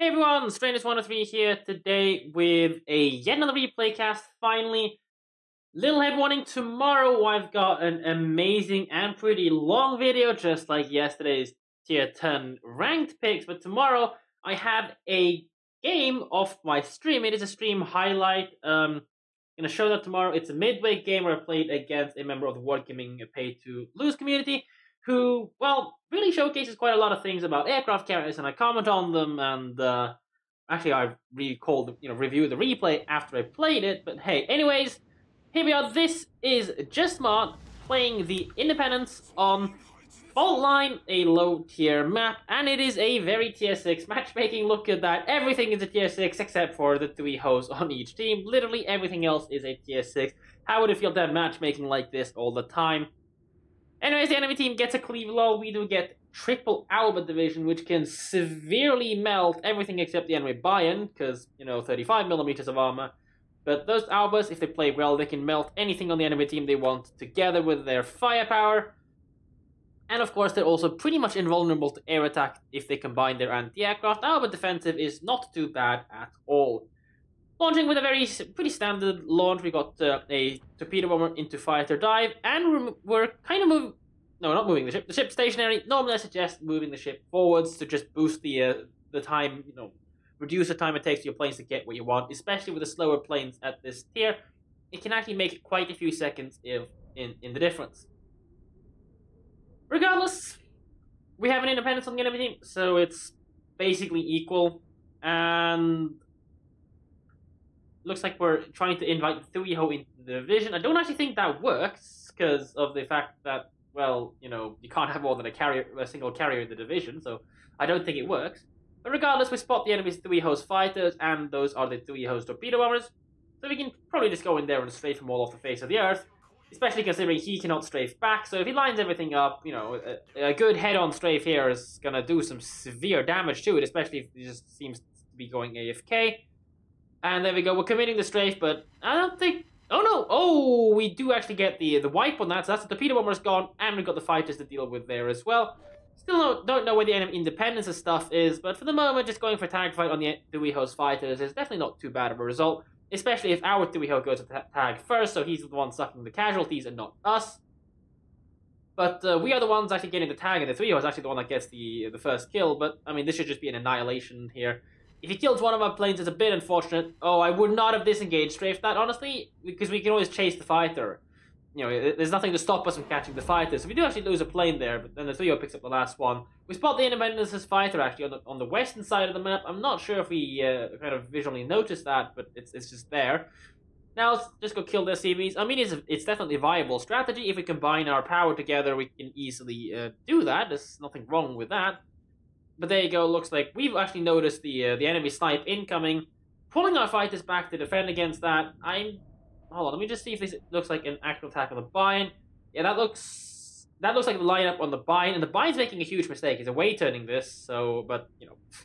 Hey everyone, Stranus103 here today with yet another replay cast. Finally, little head warning, tomorrow I've got an amazing and pretty long video, just like yesterday's tier 10 ranked picks. But tomorrow I have a game off my stream. It is a stream highlight. Gonna show that tomorrow. It's a midway game where I played against a member of the Wargaming Pay to Lose community, who, well, really showcases quite a lot of things about aircraft carriers, and I comment on them, and actually I reviewed the replay after I played it, but hey, anyways, here we are. This is Just Smart playing the Independence on Fault Line, a low tier map, and it is a very tier 6 matchmaking. Look at that, everything is a tier 6 except for the 3 hosts on each team. Literally everything else is a tier 6. How would it feel to have matchmaking like this all the time? Anyways, the enemy team gets a cleave low. We do get triple Alba division, which can severely melt everything except the enemy buy-in, because, 35mm of armor. But those Albas, if they play well, they can melt anything on the enemy team they want, together with their firepower. And of course, they're also pretty much invulnerable to air attack if they combine their anti-aircraft. Alba defensive is not too bad at all. Launching with a pretty standard launch, we got a torpedo bomber into fighter dive, and we're kind of not moving the ship. The ship's stationary. Normally I suggest moving the ship forwards to just boost the time, reduce the time it takes for your planes to get what you want, especially with the slower planes at this tier. It can actually make quite a few seconds in the difference. Regardless, we have an Independence on the enemy team, so it's basically equal, and looks like we're trying to invite 3-ho into the division. I don't actually think that works, because of the fact that, well, you can't have more than a single carrier in the division, so I don't think it works. But regardless, we spot the enemy's 3-ho's fighters, and those are the 3-ho's torpedo bombers, so we can probably just go in there and strafe them all off the face of the earth, especially considering he cannot strafe back. So if he lines everything up, a good head-on strafe here is gonna do some severe damage to it, especially if he just seems to be going AFK. And there we go, we're committing the strafe, but I don't think... Oh no! Oh, we do actually get the wipe on that, so that's the torpedo bomber's gone, and we've got the fighters to deal with there as well. Still don't know where the enemy Independence stuff is, but for the moment, just going for tag fight on the 3-ho's fighters is definitely not too bad of a result, especially if our 3-ho goes to tag first, so he's the one sucking the casualties and not us. But we are the ones actually getting the tag, and the 3-ho is actually the one that gets the first kill, but, I mean, this should just be an annihilation here. If he kills one of our planes, it's a bit unfortunate. Oh, I would not have disengaged strafed that, honestly, because we can always chase the fighter. There's nothing to stop us from catching the fighter. So we do actually lose a plane there, but then the 3-ho picks up the last one. We spot the Independence's fighter, actually, on the western side of the map. I'm not sure if we kind of visually noticed that, but it's just there. Now, let's just go kill their CVs. I mean, it's definitely a viable strategy. If we combine our power together, we can easily do that. There's nothing wrong with that. But there you go, looks like we've actually noticed the enemy snipe incoming, pulling our fighters back to defend against that. Hold on, let me just see if this looks like an actual attack on the bind. Yeah, that looks like the lineup on the bind, and the bind's making a huge mistake. He's away turning this, so, but,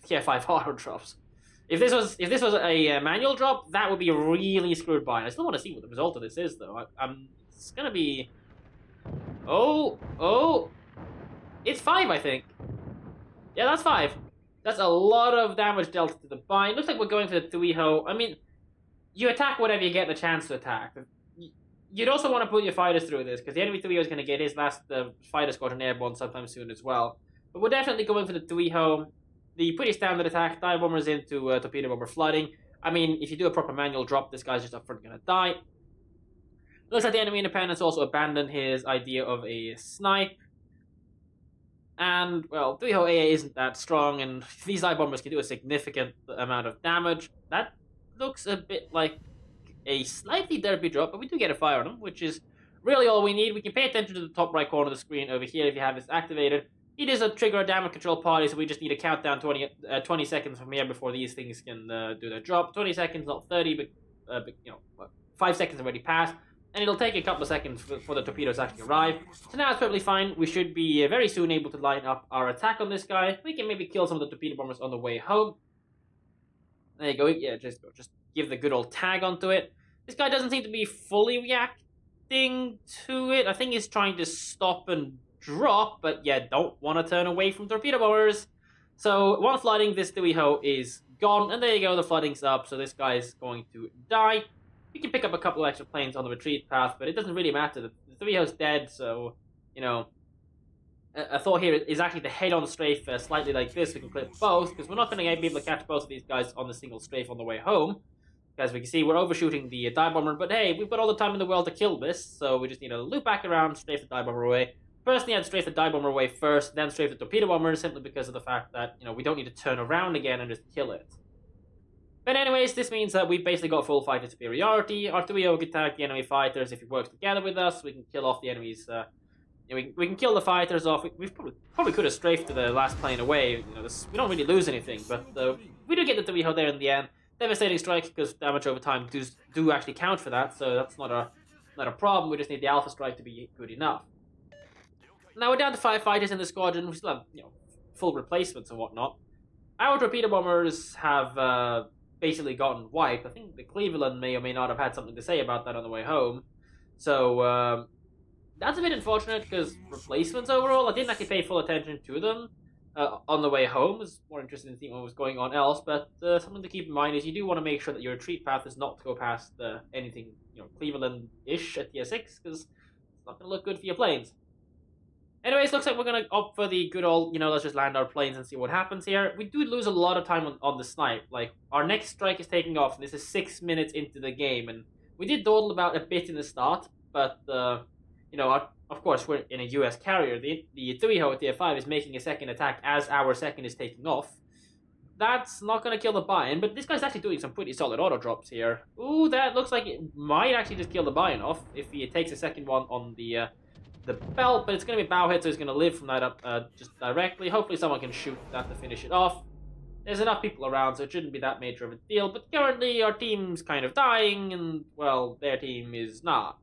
tier 5 auto drops. If this was a manual drop, that would be a really screwed bind. I still want to see what the result of this is, though. It's gonna be... Oh! It's 5, I think. Yeah, that's 5. That's a lot of damage dealt to the bind. Looks like we're going for the 3-ho. I mean, you attack whatever you get the chance to attack. You'd also want to put your fighters through this, because the enemy 3-ho is going to get his last fighter squadron airborne sometime soon as well. But we're definitely going for the 3-ho. The pretty standard attack, dive bombers into torpedo bomber flooding. I mean, if you do a proper manual drop, this guy's just up front going to die. Looks like the enemy Independence also abandoned his idea of a snipe. And, well, 3-ho AA isn't that strong, and these dive bombers can do a significant amount of damage. That looks a bit like a slightly derpy drop, but we do get a fire on them, which is really all we need. We can pay attention to the top right corner of the screen over here if you have this activated. It is a trigger damage control party, so we just need a countdown 20 seconds from here before these things can do their drop. 20 seconds, not 30, but 5 seconds already passed. And it'll take a couple of seconds for the torpedoes to actually arrive. So now it's perfectly fine. We should be very soon able to line up our attack on this guy. We can maybe kill some of the torpedo bombers on the way home. There you go. Yeah, just give the good old tag onto it. This guy doesn't seem to be fully reacting to it. I think he's trying to stop and drop, but yeah, don't want to turn away from torpedo bombers. So, one flooding, this 3-ho is gone. And there you go, the flooding's up, so this guy's going to die. We can pick up a couple of extra planes on the retreat path, but it doesn't really matter. The 3-0's dead, so, you know, a thought here is actually to head on strafe slightly like this. We can clip both, because we're not going to be able to catch both of these guys on the single strafe on the way home. As we can see, we're overshooting the dive bomber, but hey, we've got all the time in the world to kill this, so we just need to loop back around, strafe the dive bomber away. Personally, I'd strafe the dive bomber away first, then strafe the torpedo bomber, simply because of the fact that, you know, we don't need to turn around again and just kill it. But anyways, this means that we've basically got full fighter superiority. Our 3-0 can attack the enemy fighters if it works together with us. We can kill off the enemies. We can kill the fighters off. We probably could have strafed the last plane away. You know, we don't really lose anything, but we do get the 3-0 there in the end. Devastating strike, because damage over time do actually count for that, so that's not a problem. We just need the alpha strike to be good enough. Now we're down to 5 fighters in the squadron. We still have, you know, full replacements and whatnot. Our torpedo bombers have basically gotten wiped. I think the Cleveland may or may not have had something to say about that on the way home. So that's a bit unfortunate, because replacements overall, I didn't actually pay full attention to them on the way home. I was more interested in seeing what was going on else, but something to keep in mind is you do want to make sure that your retreat path is not to go past anything, you know, Cleveland-ish at tier 6, because it's not going to look good for your planes. Anyways, looks like we're going to opt for the good old, you know, let's just land our planes and see what happens here. We do lose a lot of time on the snipe. Like, our next strike is taking off, and this is 6 minutes into the game, and we did dawdle about a bit in the start, but, you know, of course, we're in a US carrier. The 3-0 at tier 5 is making a second attack as our second is taking off. That's not going to kill the buy-in, but this guy's actually doing some pretty solid auto drops here. Ooh, that looks like it might actually just kill the buy-in off if he takes a second one on the belt, but it's going to be bow hit, so he's going to live from that up just directly. Hopefully someone can shoot that to finish it off. There's enough people around, so it shouldn't be that major of a deal, but currently our team's kind of dying, and, well, their team is not.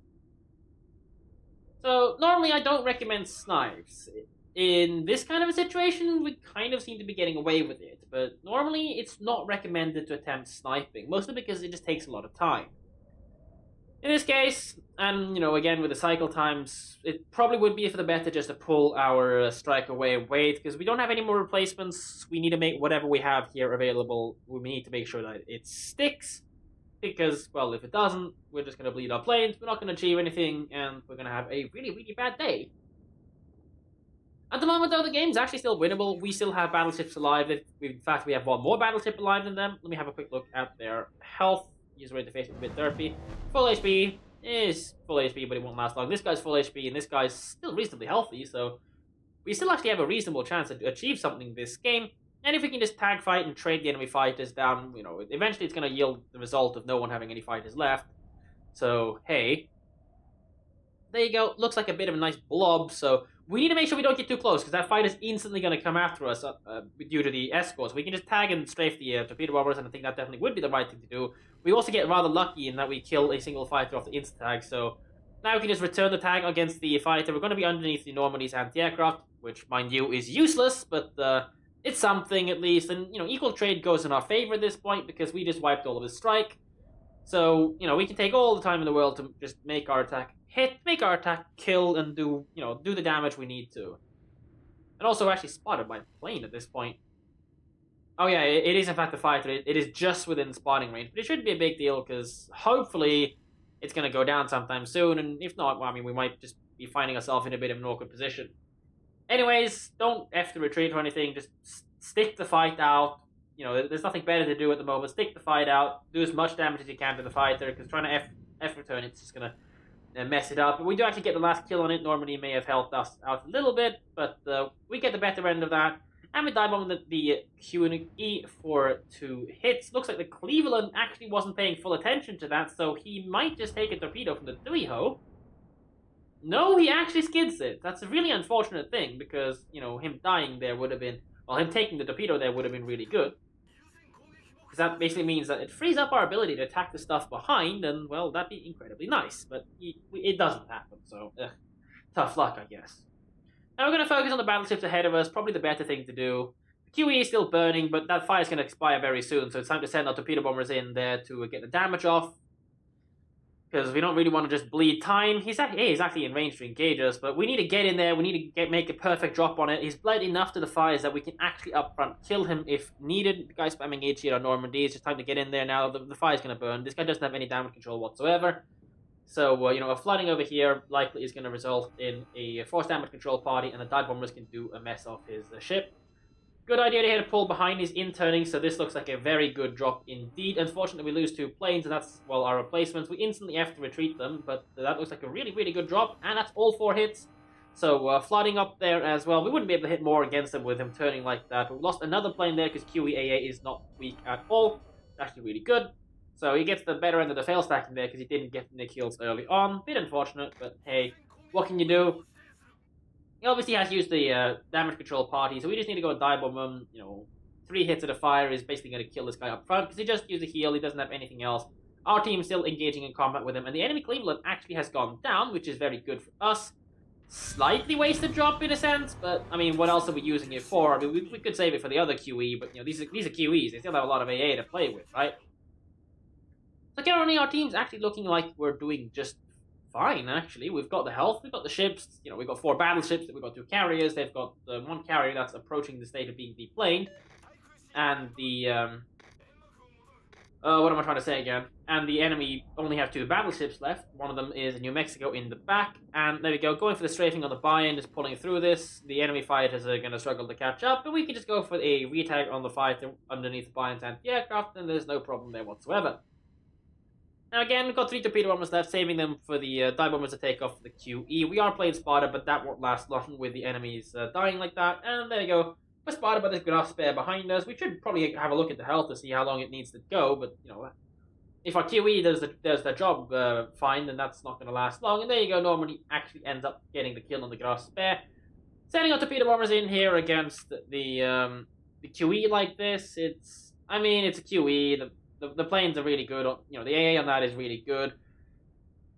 So, normally I don't recommend snipes. In this kind of a situation, we kind of seem to be getting away with it, but normally it's not recommended to attempt sniping, mostly because it just takes a lot of time. In this case, and, you know, again with the cycle times, it probably would be for the better just to pull our strike away and wait, because we don't have any more replacements. We need to make whatever we have here available. We need to make sure that it sticks, because, well, if it doesn't, we're just going to bleed our planes, we're not going to achieve anything, and we're going to have a really, really bad day. At the moment, though, the game's actually still winnable. We still have battleships alive. In fact, we have one more battleship alive than them. Let me have a quick look at their health. User interface is a bit derpy. Full HP is full HP, but it won't last long. This guy's full HP, and this guy's still reasonably healthy, so we still actually have a reasonable chance to achieve something this game. And if we can just tag fight and trade the enemy fighters down, you know, eventually it's going to yield the result of no one having any fighters left. So, hey. There you go. Looks like a bit of a nice blob, so we need to make sure we don't get too close, because that fighter's instantly going to come after us due to the escorts. We can just tag and strafe the torpedo bombers, and I think that definitely would be the right thing to do. We also get rather lucky in that we kill a single fighter off the insta-tag, so now we can just return the tag against the fighter. We're going to be underneath the Normandy's anti-aircraft, which, mind you, is useless, but it's something at least. And, you know, equal trade goes in our favor at this point, because we just wiped all of his strike. So, you know, we can take all the time in the world to just make our attack hit, make our attack kill, and do the damage we need to. And also actually spotted my plane at this point. Oh yeah, it is in fact a fighter. It is just within spotting range, but it shouldn't be a big deal, because hopefully it's going to go down sometime soon, and if not, well, I mean, we might just be finding ourselves in a bit of an awkward position. Anyways, don't F the retreat or anything, just stick the fight out. You know, there's nothing better to do at the moment. Stick the fight out, do as much damage as you can to the fighter, because trying to F return, it's just going to mess it up. But we do actually get the last kill on it. Normally may have helped us out a little bit, but we get the better end of that. And we dive bomb the Q&E for 2 hits. Looks like the Cleveland actually wasn't paying full attention to that, so he might just take a torpedo from the 3-0. No, he actually skids it. That's a really unfortunate thing, because, you know, him dying there would have been, well, him taking the torpedo there would have been really good. Because that basically means that it frees up our ability to attack the stuff behind, and, well, that'd be incredibly nice. But it doesn't happen, so tough luck, I guess. Now we're going to focus on the battleships ahead of us, probably the better thing to do. The QE is still burning, but that fire's going to expire very soon, so it's time to send our torpedo bombers in there to get the damage off. because we don't really want to just bleed time. He's actually in range to engage us, but we need to get in there. We need to make a perfect drop on it. He's bled enough to the fires that we can actually upfront kill him if needed. The guy spamming H here on Normandy. It's just time to get in there now. The fire's going to burn. This guy doesn't have any damage control whatsoever. So, a flooding over here likely is going to result in a force damage control party, and the dive bombers can do a mess of his ship. Good idea to hit a pull behind his in-turning, so this looks like a very good drop indeed. Unfortunately, we lose 2 planes, and that's, well, our replacements. We instantly have to retreat them, but that looks like a really, really good drop, and that's all 4 hits. So, flooding up there as well. We wouldn't be able to hit more against him with him turning like that. But we lost another plane there because QEAA is not weak at all. It's actually really good. So, he gets the better end of the fail stacking there because he didn't get the kills early on. Bit unfortunate, but hey, what can you do? He obviously has used the damage control party, so we just need to go dive bomb him. 3 hits of the fire is basically going to kill this guy up front, because he just used a heal, he doesn't have anything else. Our team's still engaging in combat with him, and the enemy Cleveland actually has gone down, which is very good for us. Slightly wasted drop in a sense, but, I mean, what else are we using it for? I mean, we could save it for the other QE, but, these are QEs, they still have a lot of AA to play with, right? So currently our team's actually looking like we're doing just fine, actually. We've got the health, we've got the ships, we've got 4 battleships, we've got 2 carriers, they've got 1 carrier that's approaching the state of being deplaned, and the, what am I trying to say again? And the enemy only have 2 battleships left. One of them is New Mexico in the back, and there we go, going for the strafing on the buy-in, just pulling through this. The enemy fighters are going to struggle to catch up, but we can just go for a retag on the fighter underneath the buy-in anti-aircraft, and there's no problem there whatsoever. Now again, we've got 3 torpedo bombers left, saving them for the dive bombers to take off the QE. We are playing Sparta, but that won't last long with the enemies dying like that. And there you go. We're Sparta, but there's grass spare behind us. We should probably have a look at the health to see how long it needs to go, but, if our QE does the job fine, then that's not going to last long. And there you go, Normandy actually ends up getting the kill on the grass spare. Sending our torpedo bombers in here against the QE like this, it's a QE. The planes are really good. The AA on that is really good.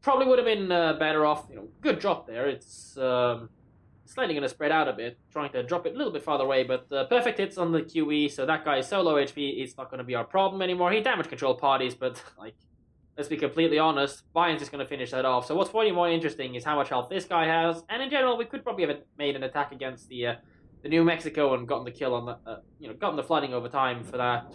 Probably would have been better off. Good drop there. It's slightly going to spread out a bit, trying to drop it a little bit farther away. But perfect hits on the QE, so that guy is so low HP, it's not going to be our problem anymore. He damage control parties, but let's be completely honest, Bayern's just going to finish that off. So what's probably more interesting is how much health this guy has, and in general, we could probably have made an attack against the New Mexico and gotten the kill on the, gotten the flooding over time for that,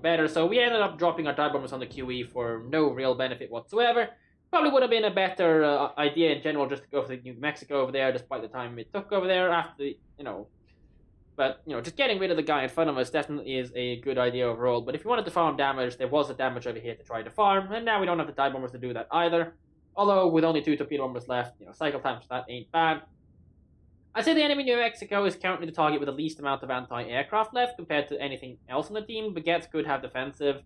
better. So we ended up dropping our dive bombers on the QE for no real benefit whatsoever. Probably would have been a better idea in general just to go for the New Mexico over there, despite the time it took over there after, But, just getting rid of the guy in front of us definitely is a good idea overall. But if you wanted to farm damage, there was a damage over here to try to farm, and now we don't have the dive bombers to do that either. Although, with only 2 torpedo bombers left, cycle times for that ain't bad. I'd say the enemy New Mexico is currently the target with the least amount of anti-aircraft left compared to anything else on the team. Baguettes could have defensive,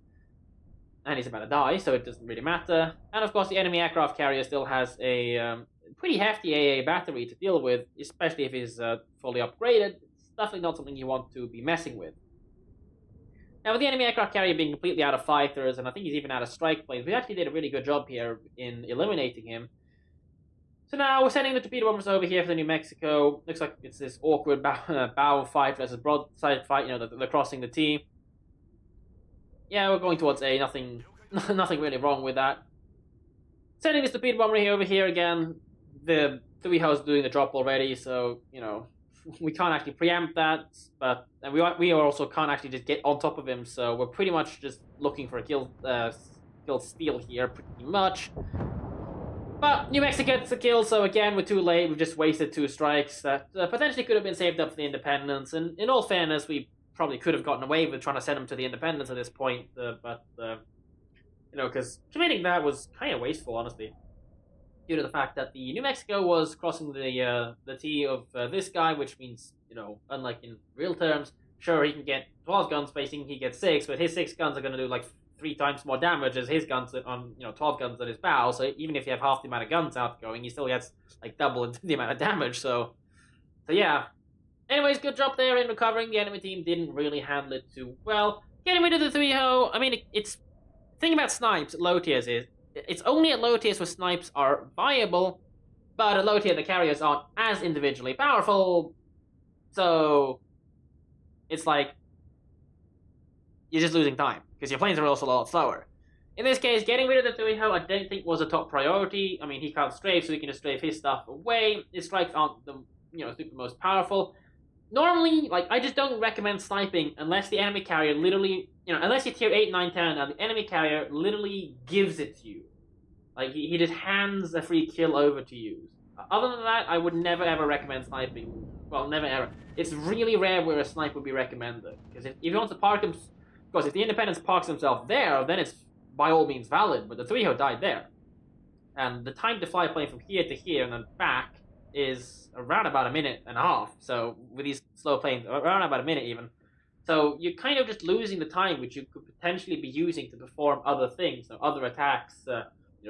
and he's about to die, so it doesn't really matter. And of course, the enemy aircraft carrier still has a pretty hefty AA battery to deal with, especially if he's fully upgraded. It's definitely not something you want to be messing with. Now, with the enemy aircraft carrier being completely out of fighters, and I think he's even out of strike planes, we actually did a really good job here in eliminating him. So now we're sending the torpedo bombers over here for the New Mexico. Looks like it's this awkward bow fight versus broadside fight. They're crossing the T. Yeah, we're going towards A. Nothing really wrong with that. Sending this torpedo bomber over here again. The WoWs doing the drop already, so we can't actually preempt that. But we also can't actually just get on top of him. So we're pretty much just looking for a kill steal here, pretty much. But New Mexico gets the kill, so again, we're too late. We've just wasted 2 strikes that potentially could have been saved up for the Independence. And in all fairness, we probably could have gotten away with trying to send them to the Independence at this point. Because committing that was kind of wasteful, honestly. Due to the fact that the New Mexico was crossing the T of this guy, which means, unlike in real terms, sure, he can get 12 guns spacing, he gets 6, but his 6 guns are going to do 3 times more damage as his guns on 12 guns on his bow. So even if you have half the amount of guns outgoing, he still gets double the amount of damage. So yeah. Anyways, good job there in recovering. The enemy team didn't really handle it too well. Getting rid of the 3-0. I mean, it's the thing about snipes at low tiers is it's only at low tiers where snipes are viable, but at low tier the carriers aren't as individually powerful. So it's you're just losing time because your planes are also a lot slower. In this case, getting rid of the Tui-Ho I don't think was a top priority. I mean, he can't strafe, so he can just strafe his stuff away. His strikes aren't the super most powerful. Normally, like, I just don't recommend sniping unless the enemy carrier literally, unless you're tier 8, 9, 10, and the enemy carrier literally gives it to you. Like, he just hands a free kill over to you. Other than that, I would never ever recommend sniping. Well, never ever. It's really rare where a snipe would be recommended. Because if he wants to park him, of course, if the Independence parks himself there, then it's by all means valid, but the 3-ho died there. And the time to fly plane from here to here and then back is around about a minute and a half. So with these slow planes, around about a minute even. So you're kind of just losing the time which you could potentially be using to perform other things, other attacks,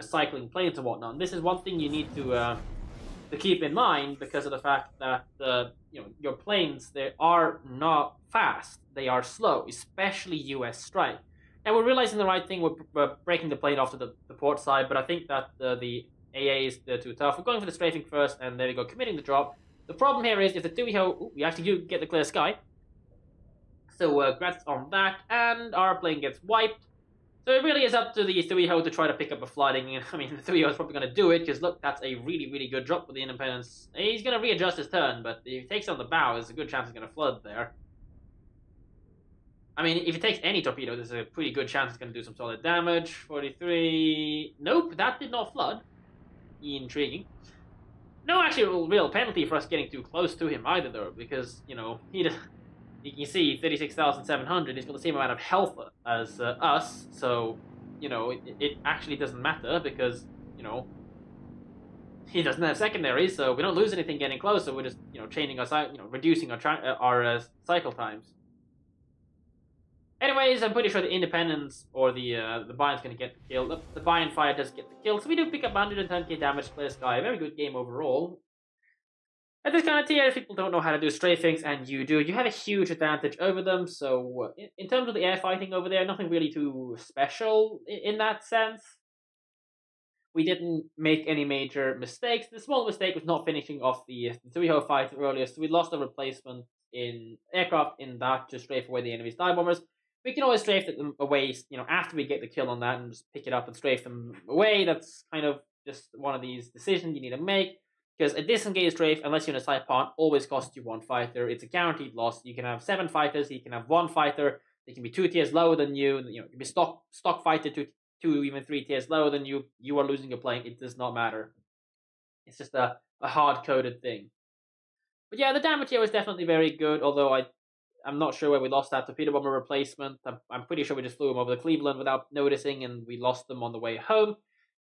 cycling planes and whatnot. And this is one thing you need to keep in mind because of the fact that your planes, they are not fast, they are slow, especially US strike. And we're realizing the right thing. We're breaking the plane off to the port side, but I think that the AA is too tough. We're going for the strafing first, and there we go, committing the drop. The problem here is if the 2-ho, we actually do get the clear sky. So congrats on that, and our plane gets wiped. So it really is up to the 3-ho to try to pick up a flooding. I mean, the 3-ho is probably going to do it, because look, that's a really, really good drop with the Independence. He's going to readjust his turn, but if he takes on the bow, there's a good chance he's going to flood there. I mean, if he takes any torpedo, there's a pretty good chance it's going to do some solid damage. 43... Nope, that did not flood. Intriguing. No actual real penalty for us getting too close to him either, though, because, you can see 36,700, he's got the same amount of health as us, so, it actually doesn't matter, because, he doesn't have secondaries, so we don't lose anything getting closer, we're just, chaining our, reducing our cycle times. Anyways, I'm pretty sure the Independence or the Bayern's going to get the kill. The Bayern fire does get the kill, so we do pick up 110k damage, clear sky. A very good game overall. At this kind of tier, if people don't know how to do strafings, and you do, you have a huge advantage over them. So, in terms of the air fighting over there, nothing really too special in that sense. We didn't make any major mistakes. The small mistake was not finishing off the 3-ho fight earlier, so we lost a replacement in aircraft in that to strafe away the enemy's dive bombers. We can always strafe them away, after we get the kill on that and just pick it up and strafe them away. That's kind of just one of these decisions you need to make. Because a disengaged strafe, unless you're in a Saipan, always costs you 1 fighter. It's a guaranteed loss. You can have 7 fighters, you can have 1 fighter. They can be 2 tiers lower than you. It can be stock fighter, 2 even 3 tiers lower than you. You are losing your plane. It does not matter. It's just a hard-coded thing. But yeah, the damage here was definitely very good, although I'm not sure where we lost that torpedo bomber replacement. I'm pretty sure we just flew him over the Cleveland without noticing, and we lost them on the way home,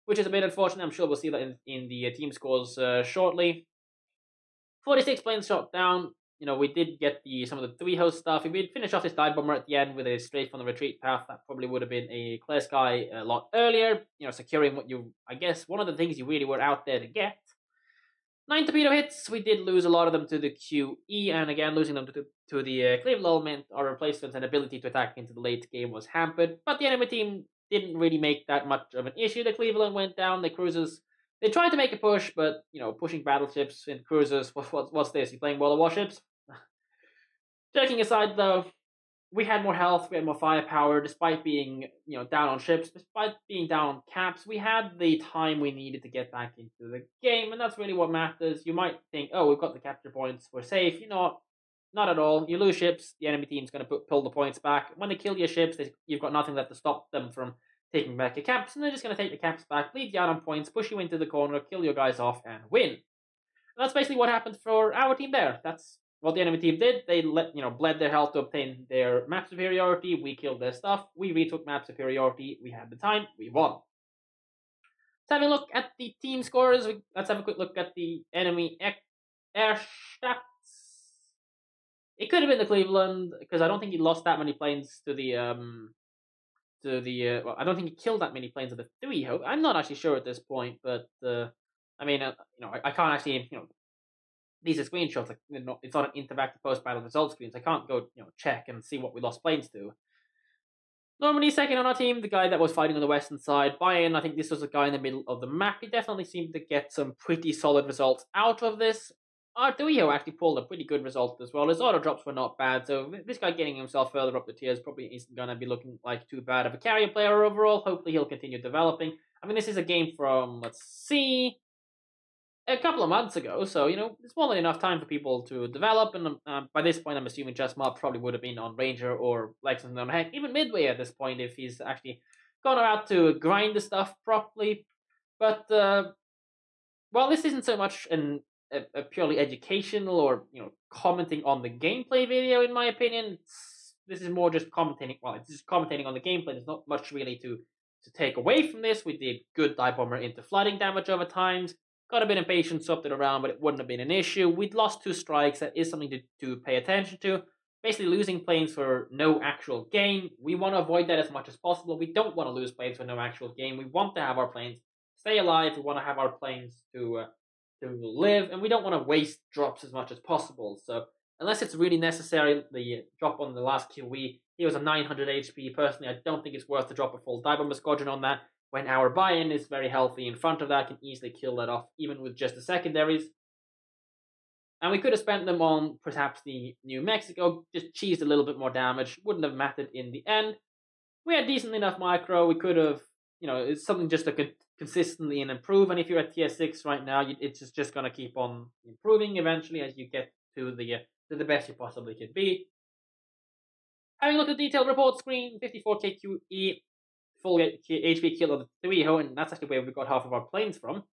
which is a bit unfortunate. I'm sure we'll see that in the team scores shortly. 46 planes shot down. We did get some of the 3-ho stuff. If we'd finished off this dive bomber at the end with a strafe on the retreat path, that probably would have been a clear sky a lot earlier. Securing what I guess, one of the things you really were out there to get. 9 torpedo hits, we did lose a lot of them to the QE, and again, losing them to the Cleveland meant our replacements and ability to attack into the late game was hampered, but the enemy team didn't really make that much of an issue. The Cleveland went down, the cruisers, they tried to make a push, but, pushing battleships and cruisers, what's this, you playing World of Warships? Joking aside, though, we had more health, we had more firepower, despite being, down on ships, despite being down on caps, we had the time we needed to get back into the game, and that's really what matters. You might think, oh, we've got the capture points, we're safe. Not at all. You lose ships, the enemy team's going to pull the points back. When they kill your ships, you've got nothing left to stop them from taking back your caps, and they're just going to take the caps back, bleed you out on points, push you into the corner, kill your guys off, and win. And that's basically what happened for our team there. That's what the enemy team did. They bled their health to obtain their map superiority. We killed their stuff. We retook map superiority. We had the time. We won. Let's have a look at the team scores. Let's have a quick look at the enemy air stats. It could have been the Cleveland, because I don't think he lost that many planes to the well, I don't think he killed that many planes of the 3-ho. I'm not actually sure at this point, but I mean, I can't actually, these are screenshots. It's not an interactive post-battle result screens. I can't go, check and see what we lost planes to. Normally, second on our team, the guy that was fighting on the western side. Bayern, I think this was the guy in the middle of the map. He definitely seemed to get some pretty solid results out of this. Artuio actually pulled a pretty good result as well. His auto drops were not bad, so this guy getting himself further up the tiers probably isn't going to be looking like too bad of a carrier player overall. Hopefully he'll continue developing. I mean, this is a game from, let's see, a couple of months ago, so, it's more than enough time for people to develop, and by this point I'm assuming Just Mob probably would have been on Ranger or Lexington, heck, even Midway at this point if he's actually gone out to grind the stuff properly. But, well, this isn't so much a purely educational or commenting on the gameplay video. In my opinion, this is more just commentating. Well, it's just commentating on the gameplay. There's not much really to take away from this. We did good dive bomber into flooding damage over times. Got a bit impatient, swapped it around, but it wouldn't have been an issue. We'd lost 2 strikes. That is something to pay attention to. Basically, losing planes for no actual gain. We want to avoid that as much as possible. We don't want to lose planes for no actual gain. We want to have our planes stay alive. We want to have our planes to live, and we don't want to waste drops as much as possible. So unless it's really necessary, the drop on the last QE, he was a 900 HP. Personally, I don't think it's worth to drop a full dive bomber squadron on that when our buy-in is very healthy in front of that, can easily kill that off even with just the secondaries. And we could have spent them on perhaps the New Mexico, just cheesed a little bit more damage, wouldn't have mattered in the end. We had decent enough micro, we could have, it's something just to consistently and improve, and if you're at tier 6 right now, it's just going to keep on improving eventually as you get to the best you possibly could be. Having looked at the detailed report screen, 54k QE, full HP kill of the 3-ho, and that's actually where we got half of our planes from.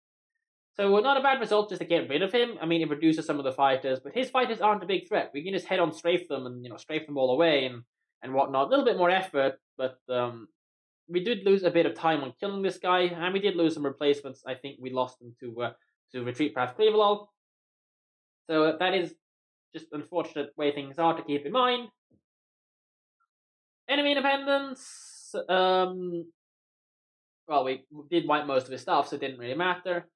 So not a bad result just to get rid of him. I mean, it reduces some of the fighters, but his fighters aren't a big threat. We can just head on strafe them and strafe them all away and whatnot. A little bit more effort, but we did lose a bit of time on killing this guy, and we did lose some replacements. I think we lost them to retreat past Cleveland. So that is just unfortunate way things are to keep in mind. Enemy Independence. Well, we did wipe most of his stuff, so it didn't really matter.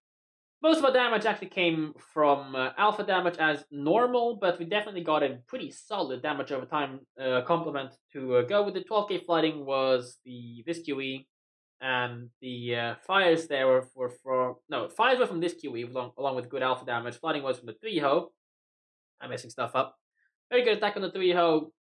Most of our damage actually came from alpha damage as normal, but we definitely got a pretty solid damage over time complement to go with. The 12k flooding was this QE, and the fires there were fires were from this QE along with good alpha damage. Flooding was from the 3-ho. I'm messing stuff up. Very good attack on the 3-ho.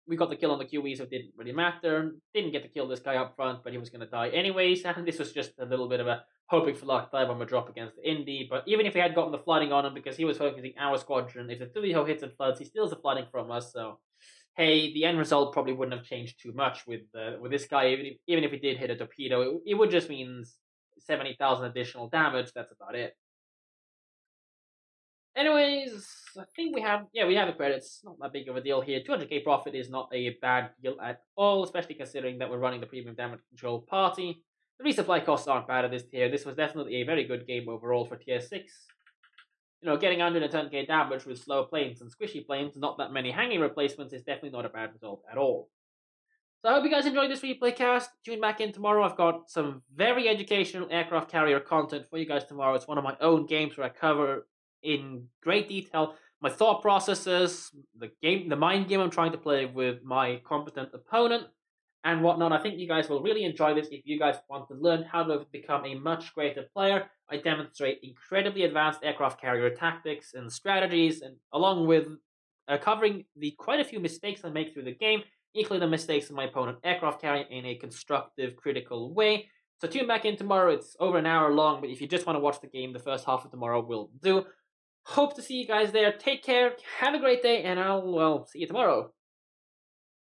We got the kill on the QE, so it didn't really matter. Didn't get to kill this guy up front, but he was going to die anyways, and this was just a little bit of a hoping for luck dive bomber drop against the Indy. But even if he had gotten the flooding on him, because he was focusing our squadron, if the 3-ho hits and floods, he steals the flooding from us. So, hey, the end result probably wouldn't have changed too much with this guy. Even if he did hit a torpedo, it would just mean 70,000 additional damage. That's about it. Anyways, I think we have the credits. Not that big of a deal here. 200k profit is not a bad deal at all, especially considering that we're running the premium damage control party. The resupply costs aren't bad at this tier. This was definitely a very good game overall for tier 6. Getting 110k damage with slow planes and squishy planes, not that many hanging replacements, is definitely not a bad result at all. So I hope you guys enjoyed this replay cast. Tune back in tomorrow. I've got some very educational aircraft carrier content for you guys tomorrow. It's one of my own games where I cover in great detail my thought processes, the mind game I'm trying to play with my competent opponent, and whatnot. I think you guys will really enjoy this if you guys want to learn how to become a much greater player. I demonstrate incredibly advanced aircraft carrier tactics and strategies, and along with covering the quite a few mistakes I make through the game, equally the mistakes of my opponent aircraft carrier in a constructive, critical way. So tune back in tomorrow. It's over an hour long, but if you just want to watch the game, the first half of tomorrow will do. Hope to see you guys there. Take care, have a great day, and I'll see you tomorrow.